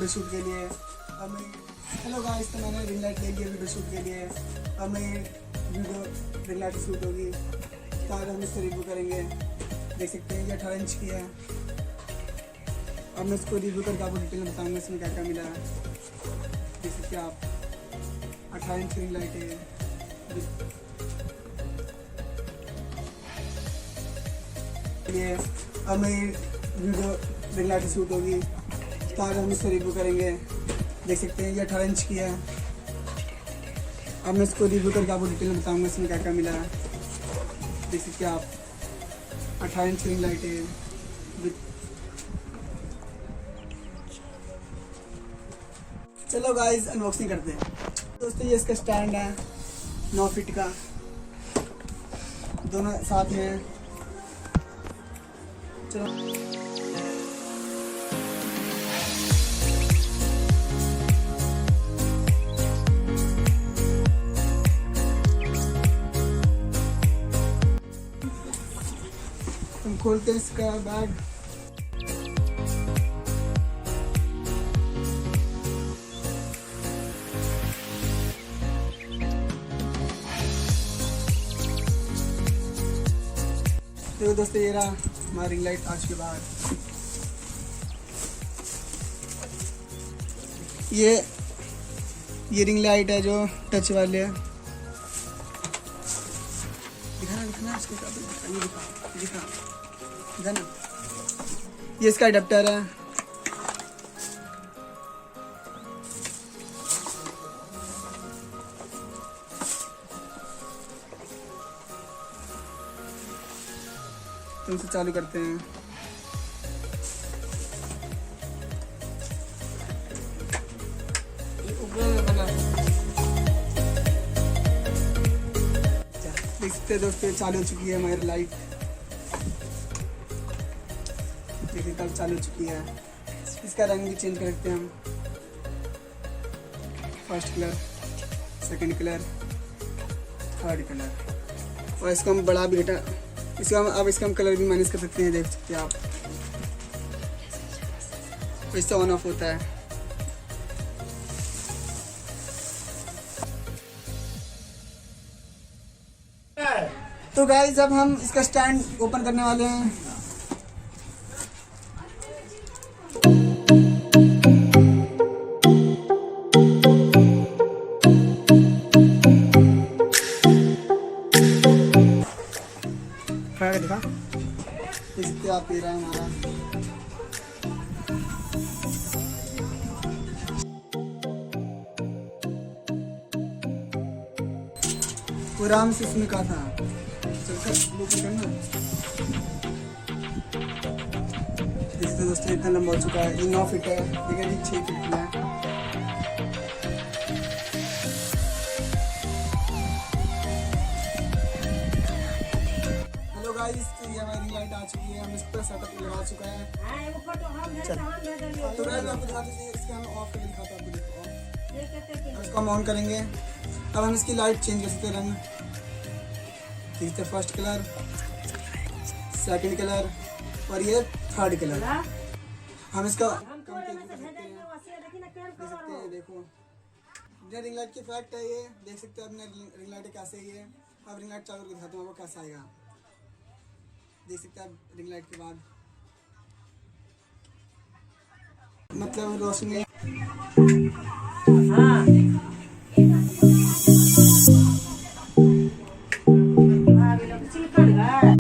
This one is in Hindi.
वीडियो शूट के लिए। अब मैं हेलो गाइस, तो मैंने रिंग लाइट ले लिया वीडियो शूट के लिए। अब मैं वीडियो रिंग लाइट शूट होगी तो आज हम इसको रिव्यू करेंगे। देख सकते हैं ये 18 इंच की है। अब मैं इसको रिव्यू करके आपको डिटेल में बताऊँगा इसमें क्या क्या मिला है। देख सकते हैं आप 18 इंच की रिंग लाइट है। ये अब मैं वीडियो रिंग लाइट शूट होगी तो आज हम इसको रिव्यू करेंगे। देख सकते हैं ये 18 इंच की है। अब मैं इसको रिव्यू करके आपको डिटेल में बताऊंगा इसमें क्या क्या मिला है। देख सकते हैं आप 18 इंच रिंग लाइट है। चलो गाइस अनबॉक्सिंग करते हैं। दोस्तों ये इसका स्टैंड है 9 फीट का, दोनों साथ में है। चलो हम खोलते हैं इसका बैग। देखो दोस्तों ये रहा हमारी रिंग लाइट आज के बाद। ये रिंग लाइट है जो टच वाले है। दिखाना इसके साथ दिखा ना। ये इसका अडेप्टर है। तो इसे चालू करते हैं। देख सकते हैं दोस्तों चालू हो चुकी है हमारी लाइट। देखिए कब चालू हो चुकी है। इसका रंग भी चेंज कर सकते हैं हम। First colour, second colour, third colour. और इसका हम बड़ा भी घटा इसका हम कलर भी मैनेज कर सकते हैं। देख सकते हैं आप इससे ऑन ऑफ होता है। तो गाइस अब हम इसका स्टैंड ओपन करने वाले हैं। दिखा इसके आप ये रहा हमारा। आराम से इसमें कहा था करना। दोस्तों इतना लंबा हो चुका है। ये 9 फीट है, ठीक है जी 6 फीट में है। हेलो गाइस, तो ये हमारी लाइट आ चुकी है। हम इस पर सेटअप लगा चुका है। तो गाइस आपको दिखाते हैं इसके हम ऑफ करके दिखाते हैं आपको। देखो इसको हम ऑन करेंगे। अब हम इसकी लाइट चेंज कर सकते हैं रंग। ठीक है, फर्स्ट कलर, सेकंड कलर और ये थर्ड कलर। हम इसका देखो ये रिंग लाइट की इफेक्ट है। ये देख सकते हैं अपने रिंग लाइट कैसे है। अब रिंग लाइट चालू करके दिखाता हूँ आपको कैसा आएगा। देख सकते हैं आप रिंग लाइट के बाद मतलब रोशनी